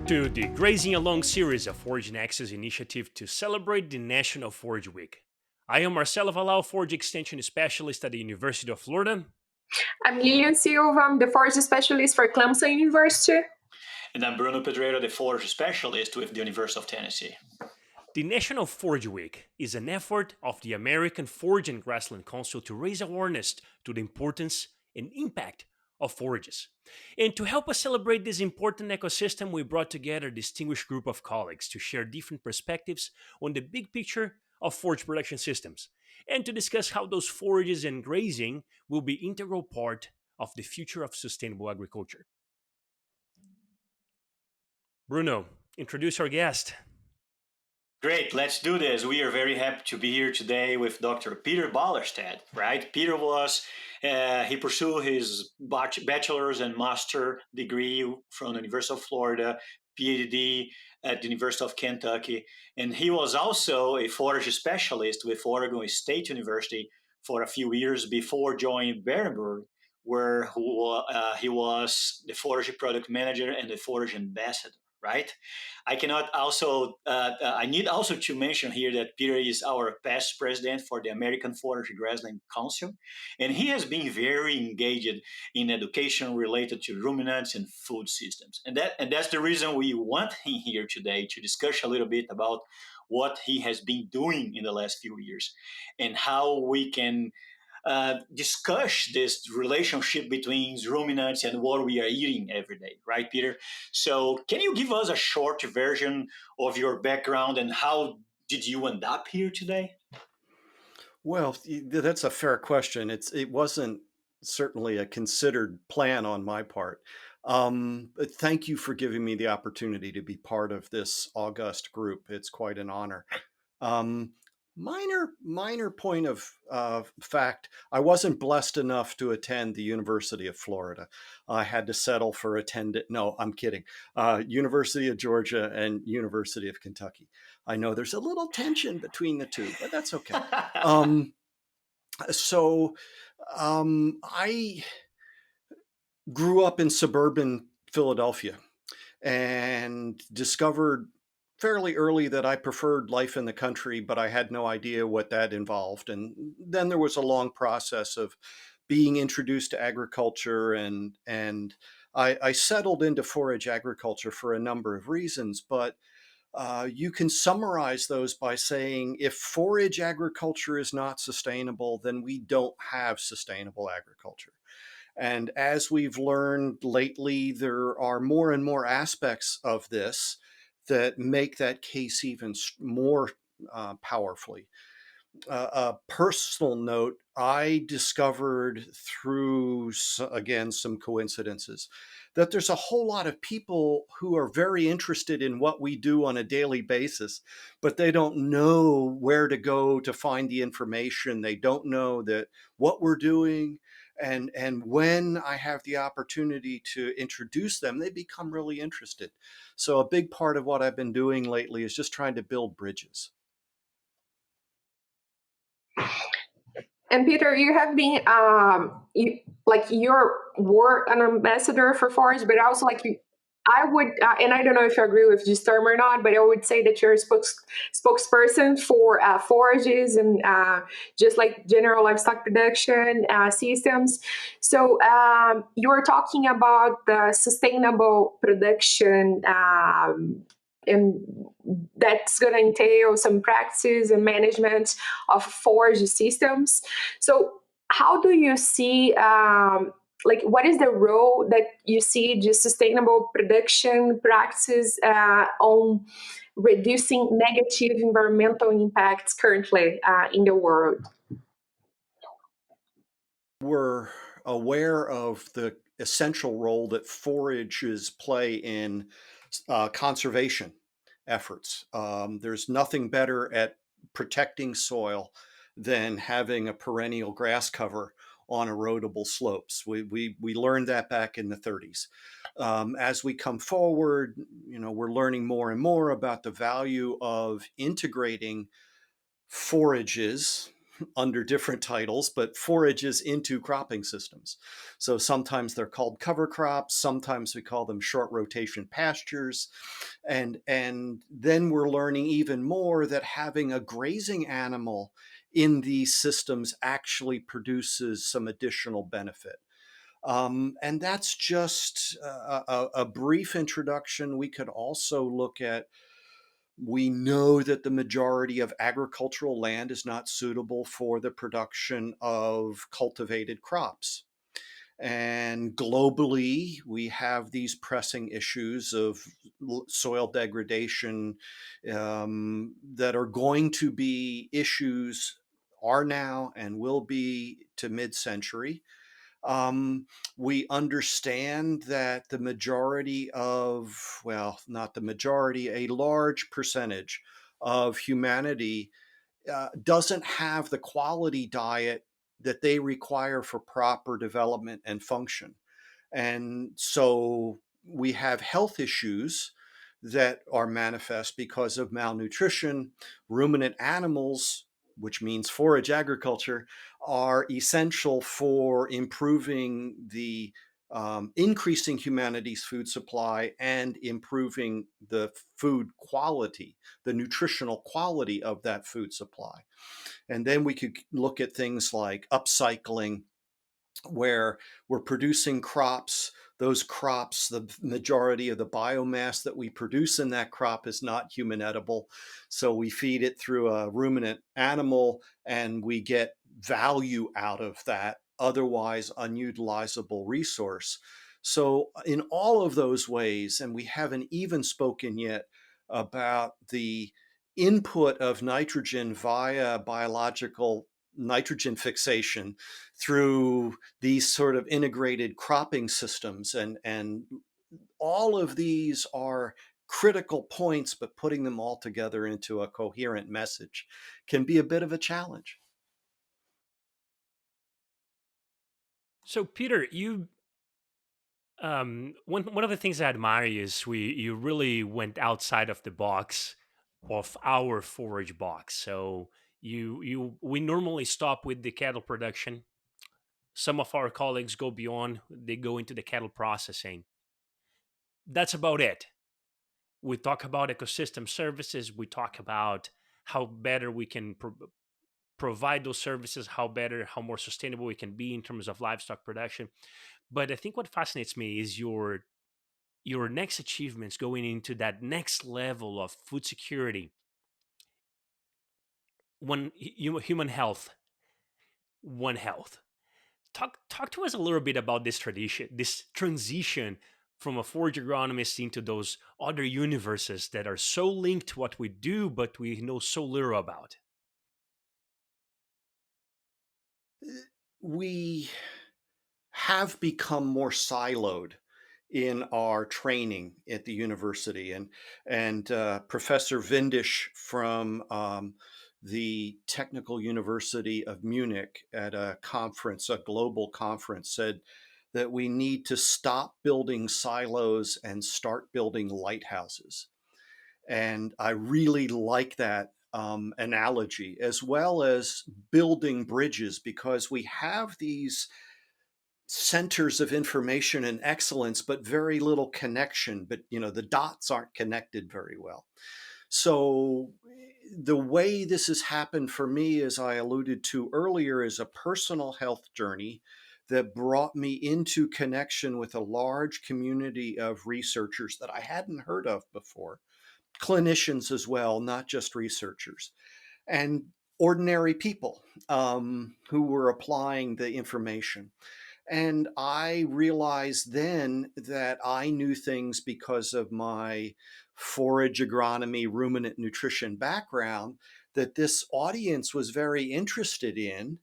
to the Grazing Along series of Forage Nexus initiative to celebrate the National Forage Week. I am Marcelo Valau, Forage Extension Specialist at the University of Florida. I'm Lilian Silva, I'm the Forage Specialist for Clemson University. And I'm Bruno Pedreira, the Forage Specialist with the University of Tennessee. The National Forage Week is an effort of the American Forage and Grassland Council to raise awareness to the importance and impact of forages. And to help us celebrate this important ecosystem, we brought together a distinguished group of colleagues to share different perspectives on the big picture of forage production systems, and to discuss how those forages and grazing will be integral part of the future of sustainable agriculture. Bruno, introduce our guest. Great, let's do this. We are very happy to be here today with Dr. Peter Ballerstedt, right? Peter he pursued his bachelor's and master degree from the University of Florida, PhD at the University of Kentucky, and he was also a forage specialist with Oregon State University for a few years before joining Berenberg, where he was the forage product manager and the forage ambassador. Right. I need also to mention here that Peter is our past president for the American Forage Grassland Council, and he has been very engaged in education related to ruminants and food systems. And that's the reason we want him here today to discuss a little bit about what he has been doing in the last few years and how we can discuss this relationship between ruminants and what we are eating every day, right, Peter? So can you give us a short version of your background and how did you end up here today? Well, that's a fair question. It wasn't certainly a considered plan on my part. But thank you for giving me the opportunity to be part of this august group. It's quite an honor. Minor point of fact, I wasn't blessed enough to attend the University of Florida. I had to settle for no, I'm kidding. University of Georgia and University of Kentucky. I know there's a little tension between the two, but that's okay. I grew up in suburban Philadelphia and discovered fairly early that I preferred life in the country, but I had no idea what that involved. And then there was a long process of being introduced to agriculture, and I settled into forage agriculture for a number of reasons, but you can summarize those by saying if forage agriculture is not sustainable, then we don't have sustainable agriculture. And as we've learned lately, there are more and more aspects of this that make that case even more powerfully. A personal note, I discovered through, again, some coincidences, that there's a whole lot of people who are very interested in what we do on a daily basis, but they don't know where to go to find the information. They don't know that what we're doing. And when I have the opportunity to introduce them, they become really interested. So a big part of what I've been doing lately is just trying to build bridges. And Peter, you have been you're an ambassador for Forage, but also I would, and I don't know if you agree with this term or not, but I would say that you're a spokesperson for forages and just like general livestock production systems. So you were talking about the sustainable production, and that's going to entail some practices and management of forage systems. So how do you see what is the role that you see just sustainable production practices on reducing negative environmental impacts currently in the world? We're aware of the essential role that forages play in conservation efforts. There's nothing better at protecting soil than having a perennial grass cover on erodible slopes. We learned that back in the 30s. As we come forward, we're learning more and more about the value of integrating forages, under different titles, but forages into cropping systems. So sometimes they're called cover crops, sometimes we call them short rotation pastures. And then we're learning even more that having a grazing animal in these systems actually produces some additional benefit. And that's just a brief introduction. We could also look at, we know that the majority of agricultural land is not suitable for the production of cultivated crops. And globally, we have these pressing issues of soil degradation that are going to be issues, are now and will be to mid-century. We understand that the majority of, well, not the majority, a large percentage of humanity doesn't have the quality diet that they require for proper development and function. And so we have health issues that are manifest because of malnutrition. Ruminant animals, which means forage agriculture, are essential for improving the increasing humanity's food supply and improving the food quality, the nutritional quality of that food supply. And then we could look at things like upcycling, where we're producing crops. Those crops, the majority of the biomass that we produce in that crop is not human edible. So we feed it through a ruminant animal and we get value out of that otherwise unutilizable resource. So in all of those ways, and we haven't even spoken yet about the input of nitrogen via biological nitrogen fixation through these sort of integrated cropping systems. And all of these are critical points, but putting them all together into a coherent message can be a bit of a challenge. So, Peter, you one of the things I admire is you really went outside of the box of our forage box. So we normally stop with the cattle production. Some of our colleagues go beyond; they go into the cattle processing. That's about it. We talk about ecosystem services. We talk about how better we can provide those services, how more sustainable we can be in terms of livestock production. But I think what fascinates me is your next achievements going into that next level of food security. Human health, one health. Talk to us a little bit about this transition from a forage agronomist into those other universes that are so linked to what we do, but we know so little about. We have become more siloed in our training at the university, and Professor Vindish from the Technical University of Munich at a conference, a global conference, said that we need to stop building silos and start building lighthouses. And I really like that analogy, as well as building bridges, because we have these centers of information and excellence, but very little connection. But the dots aren't connected very well. So the way this has happened for me, as I alluded to earlier, is a personal health journey that brought me into connection with a large community of researchers that I hadn't heard of before, clinicians as well, not just researchers, and ordinary people who were applying the information. And I realized then that I knew things because of my forage agronomy, ruminant nutrition background, that this audience was very interested in,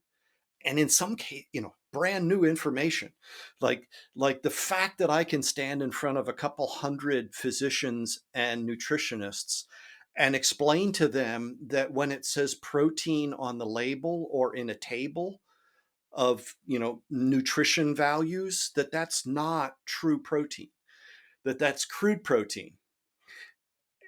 and in some case, brand new information. Like the fact that I can stand in front of a couple hundred physicians and nutritionists and explain to them that when it says protein on the label or in a table of nutrition values, that's not true protein, that's crude protein,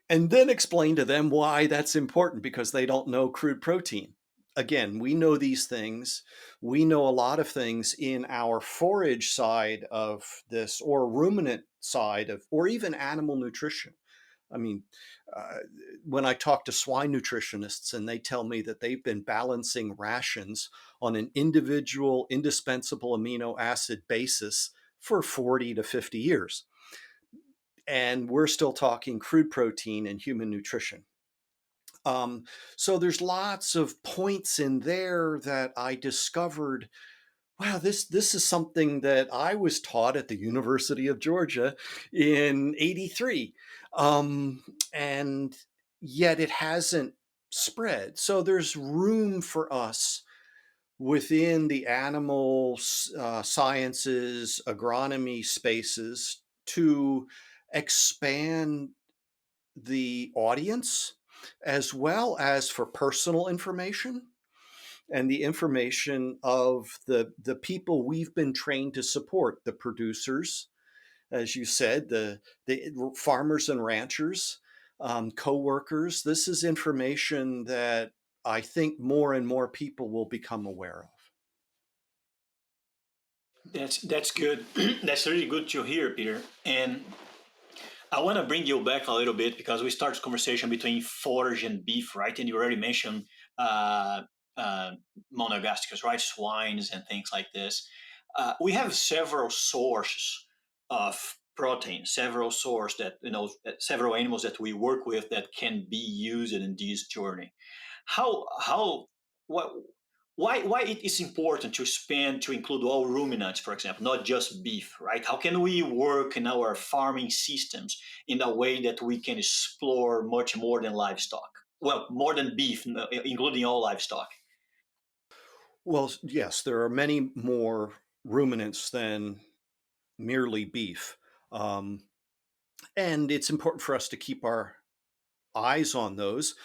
and then explain to them why that's important, because they don't know crude protein. again, we know these things. We know a lot of things in our forage side of this, or ruminant side of, or even animal nutrition. I mean, uh, when I talk to swine nutritionists and they tell me that they've been balancing rations on an individual indispensable amino acid basis for 40 to 50 years. And we're still talking crude protein and human nutrition. Um, so there's lots of points in there that I discovered. Wow, this is something that I was taught at the University of Georgia in '83, and yet it hasn't spread. So there's room for us within the animal sciences, agronomy spaces to expand the audience, as well as for personal information and the information of the people we've been trained to support, the producers, as you said, the farmers and ranchers, co-workers. This is information that I think more and more people will become aware of. That's good. That's really good to hear, Peter. And I want to bring you back a little bit because we started conversation between forage and beef, right? And you already mentioned uh, uh, monogastrics, right? Swines and things like this. We have several sources of protein, several sources that, several animals that we work with that can be used in this journey. How what why it is important to expand to include all ruminants, for example, not just beef, right? How can we work in our farming systems in a way that we can explore much more than livestock? Well, more than beef, including all livestock. Well, yes, there are many more ruminants than merely beef. Um, and it's important for us to keep our eyes on those.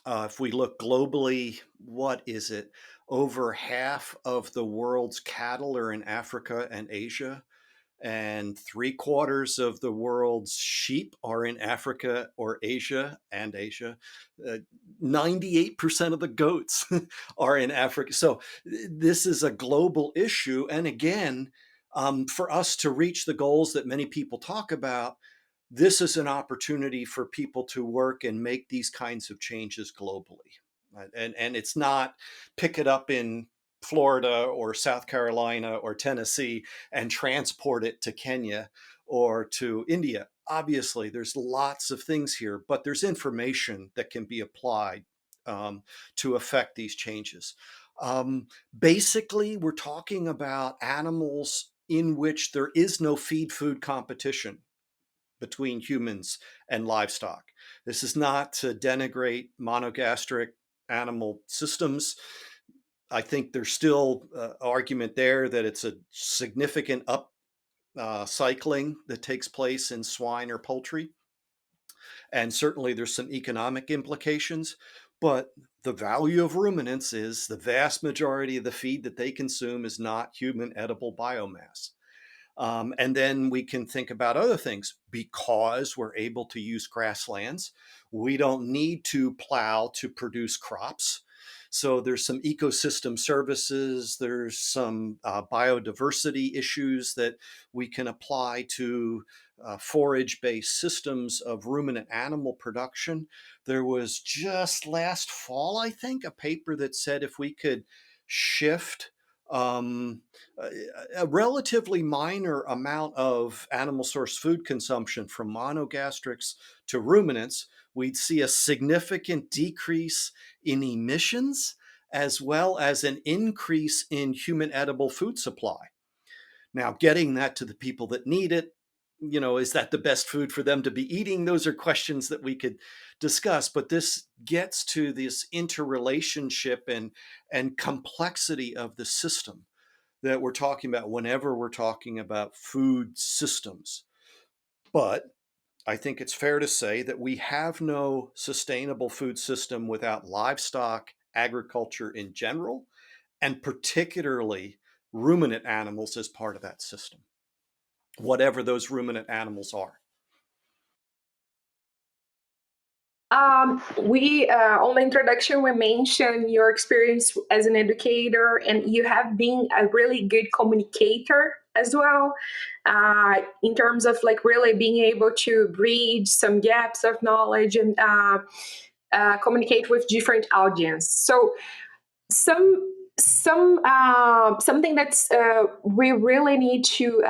If we look globally, what is it? Over half of the world's cattle are in Africa and Asia, and 3/4 of the world's sheep are in Africa or Asia and Asia. 98% of the goats are in Africa. So this is a global issue. And again, for us to reach the goals that many people talk about, this is an opportunity for people to work and make these kinds of changes globally. And it's not pick it up in Florida or South Carolina or Tennessee and transport it to Kenya or to India. Obviously, there's lots of things here, but there's information that can be applied to affect these changes. Basically, we're talking about animals in which there is no feed food competition between humans and livestock. This is not to denigrate monogastric animal systems. I think there's still argument there that it's a significant up cycling that takes place in swine or poultry. And certainly there's some economic implications. But the value of ruminants is the vast majority of the feed that they consume is not human edible biomass. And then we can think about other things. Because we're able to use grasslands, we don't need to plow to produce crops. So there's some ecosystem services, there's some biodiversity issues that we can apply to forage-based systems of ruminant animal production. There was just last fall, I think, a paper that said if we could shift um, a relatively minor amount of animal source food consumption from monogastrics to ruminants, we'd see a significant decrease in emissions as well as an increase in human edible food supply. Now, getting that to the people that need it, is that the best food for them to be eating? Those are questions that we could discuss, but this gets to this interrelationship and complexity of the system that we're talking about whenever we're talking about food systems. But I think it's fair to say that we have no sustainable food system without livestock agriculture in general, and particularly ruminant animals as part of that system, whatever those ruminant animals are. We on the introduction we mentioned your experience as an educator, and you have been a really good communicator as well. In terms of like really being able to bridge some gaps of knowledge and communicate with different audience. So something that's we really need to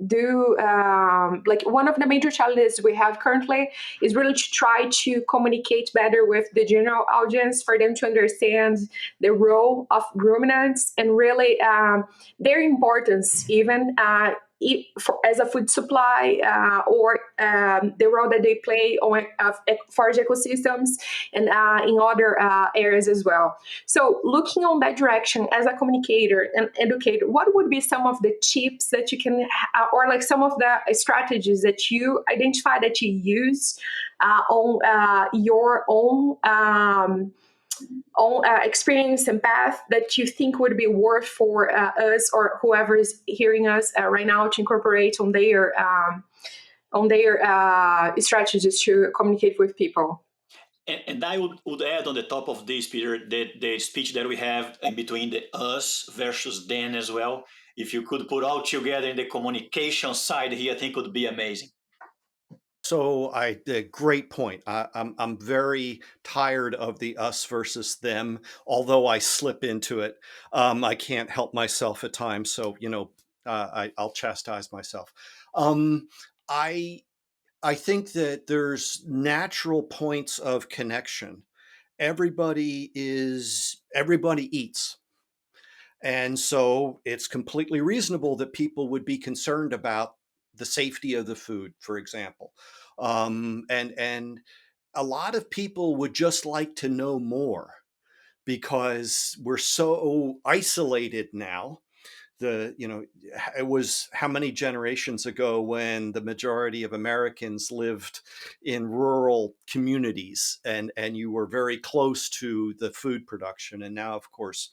do, like one of the major challenges we have currently is really to try to communicate better with the general audience for them to understand the role of ruminants and really their importance even as a food supply, or the role that they play on forage ecosystems and in other areas as well. So, looking on that direction as a communicator and educator, what would be some of the tips that you can, or like some of the strategies that you identify that you use on your own experience and path that you think would be worth for us or whoever is hearing us right now to incorporate on their strategies to communicate with people? And I would add on the top of this, Peter, the speech that we have in between the us versus them as well. If you could put all together in the communication side here, I think it would be amazing. So great point. I'm very tired of the us versus them, although I slip into it. I can't help myself at times. So, I'll chastise myself. Um, I, I think that there's natural points of connection. Everybody eats. And so it's completely reasonable that people would be concerned about the safety of the food, for example. And a lot of people would just like to know more because we're so isolated now. It was how many generations ago when the majority of Americans lived in rural communities and you were very close to the food production. And now, of course,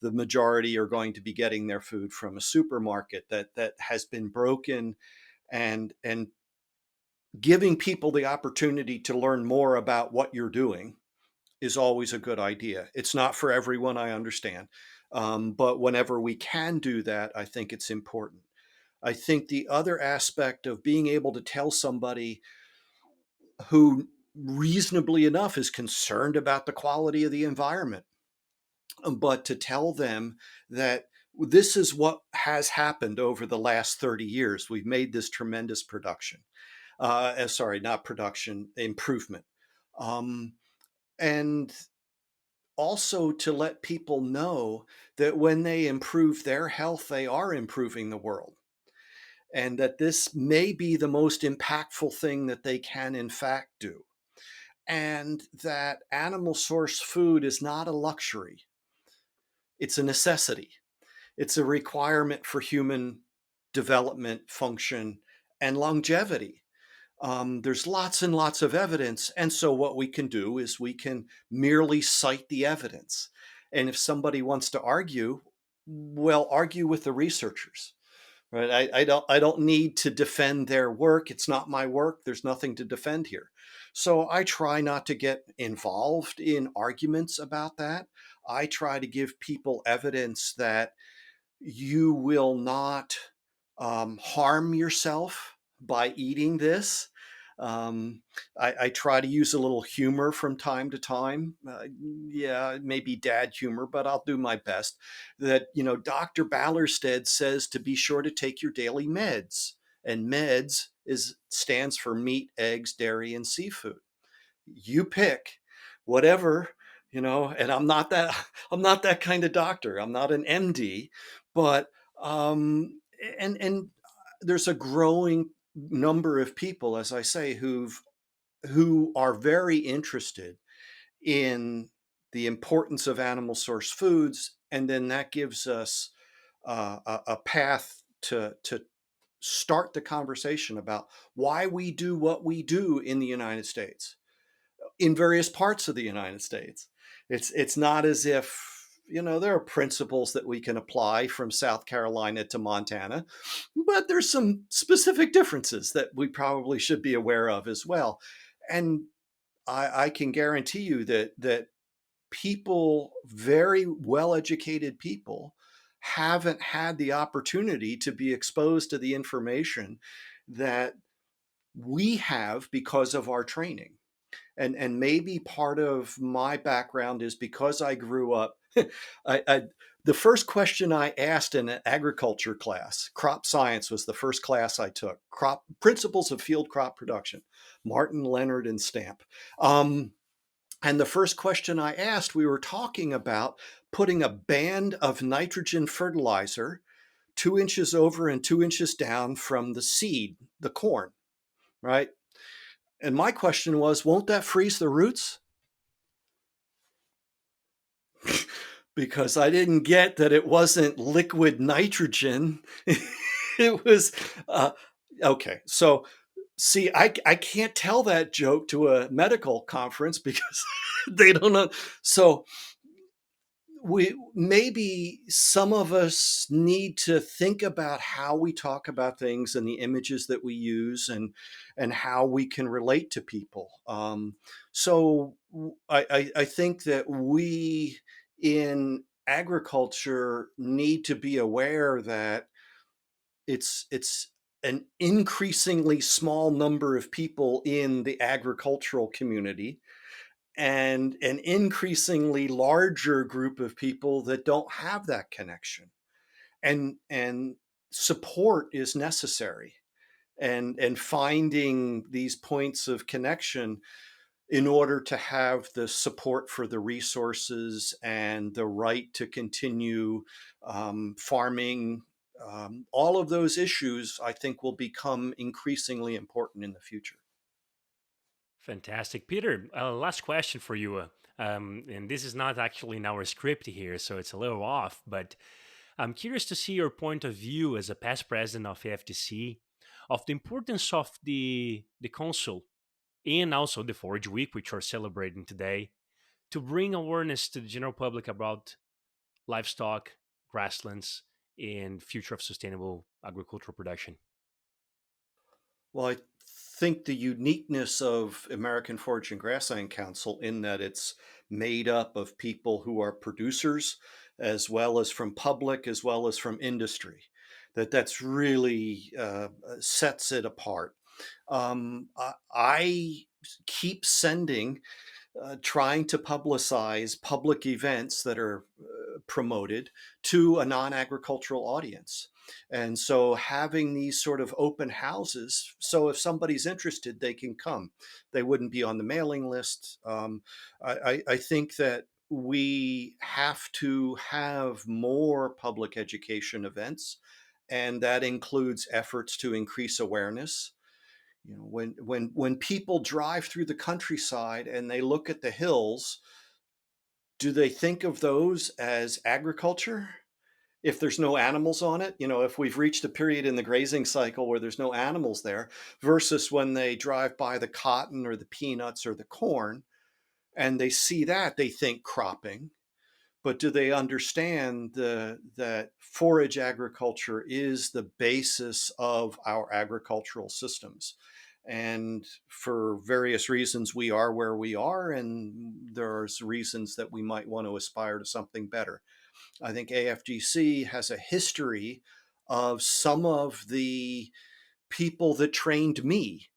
the majority are going to be getting their food from a supermarket that has been broken, and giving people the opportunity to learn more about what you're doing is always a good idea. It's not for everyone, I understand. But whenever we can do that, I think it's important. I think the other aspect of being able to tell somebody who reasonably enough is concerned about the quality of the environment, but to tell them that this is what has happened over the last 30 years. We've made this tremendous production. Sorry, not production, improvement. Um, and also to let people know that when they improve their health, they are improving the world. And that this may be the most impactful thing that they can, in fact, do. And that animal source food is not a luxury, it's a necessity. It's a requirement for human development, function, and longevity. There's lots and lots of evidence. And so, what we can do is we can merely cite the evidence. And if somebody wants to argue, well, argue with the researchers. Right? I don't need to defend their work. It's not my work. There's nothing to defend here. So I try not to get involved in arguments about that. I try to give people evidence that you will not harm yourself by eating this. I try to use a little humor from time to time. Yeah, maybe dad humor, but I'll do my best. That, Dr. Ballerstedt says to be sure to take your daily meds. And meds stands for meat, eggs, dairy, and seafood. You pick whatever, and I'm not that kind of doctor. I'm not an MD, but and there's a growing number of people, as I say, who are very interested in the importance of animal source foods, and then that gives us a path to start the conversation about why we do what we do in the United States, in various parts of the United States. It's not as if, there are principles that we can apply from South Carolina to Montana, but there's some specific differences that we probably should be aware of as well. And I can guarantee you that people, very well-educated people, haven't had the opportunity to be exposed to the information that we have because of our training. And maybe part of my background is because I grew up. I the first question I asked in an agriculture class, crop science was the first class I took. Crop principles of field crop production, Martin, Leonard, and Stamp. And the first question I asked, we were talking about putting a band of nitrogen fertilizer 2 inches over and 2 inches down from the seed, the corn, right? And my question was, won't that freeze the roots? Because I didn't get that it wasn't liquid nitrogen. It was, okay. So, see, I can't tell that joke to a medical conference because they don't know. So, we maybe some of us need to think about how we talk about things and the images that we use and how we can relate to people. So I think that we in agriculture need to be aware that it's an increasingly small number of people in the agricultural community and an increasingly larger group of people that don't have that connection, and support is necessary, and finding these points of connection in order to have the support for the resources and the right to continue farming. All of those issues, I think, will become increasingly important in the future. Fantastic. Peter, last question for you. And this is not actually in our script here, so it's a little off, but I'm curious to see your point of view as a past president of FTC of the importance of the council and also the Forage Week, which we're celebrating today, to bring awareness to the general public about livestock, grasslands, and future of sustainable agricultural production. Well, I think the uniqueness of American Forage and Grassland Council in that it's made up of people who are producers as well as from public as well as from industry, that's really sets it apart. I keep sending trying to publicize public events that are promoted to a non-agricultural audience. And so having these sort of open houses, so if somebody's interested, they can come. They wouldn't be on the mailing list. I think that we have to have more public education events, and that includes efforts to increase awareness. When people drive through the countryside and they look at the hills, do they think of those as agriculture if there's no animals on it? If we've reached a period in the grazing cycle where there's no animals there, versus when they drive by the cotton or the peanuts or the corn and they see that, they think cropping. But do they understand that forage agriculture is the basis of our agricultural systems? And for various reasons, we are where we are, and there's reasons that we might want to aspire to something better. I think AFGC has a history of some of the people that trained me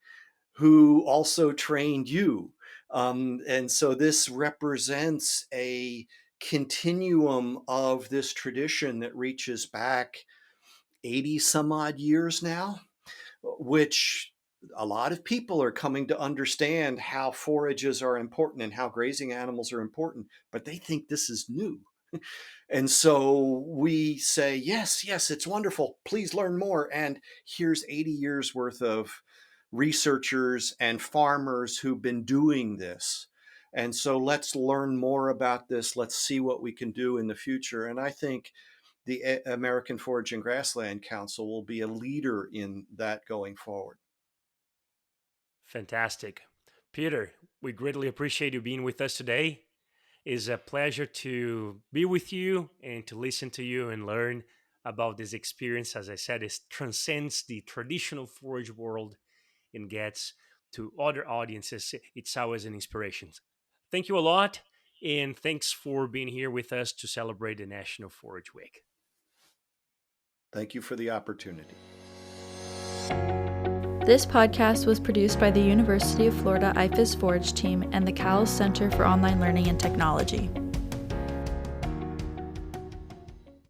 who also trained you. And so this represents a continuum of this tradition that reaches back 80 some odd years now, which a lot of people are coming to understand how forages are important and how grazing animals are important, but they think this is new. And so we say, yes, yes, it's wonderful. Please learn more. And here's 80 years worth of researchers and farmers who've been doing this. And so let's learn more about this. Let's see what we can do in the future. And I think the American Forage and Grassland Council will be a leader in that going forward. Fantastic. Peter, we greatly appreciate you being with us today. It's a pleasure to be with you and to listen to you and learn about this experience. As I said, it transcends the traditional forage world and gets to other audiences, it's always an inspiration. Thank you a lot, and thanks for being here with us to celebrate the National Forage Week. Thank you for the opportunity. This podcast was produced by the University of Florida IFAS Forage team and the Cowles Center for Online Learning and Technology.